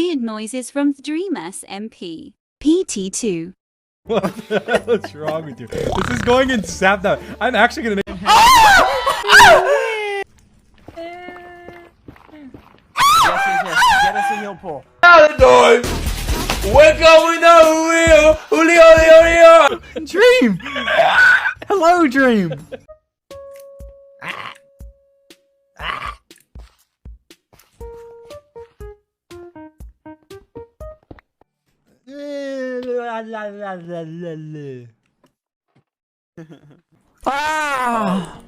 Weird noises from Dream SMP. PT2. What the hell is wrong with you? This is going in sap now. I'm actually gonna make. Get us a heal pool. Out the door! We're going over Julio! Dream! Hello, Dream! Ah!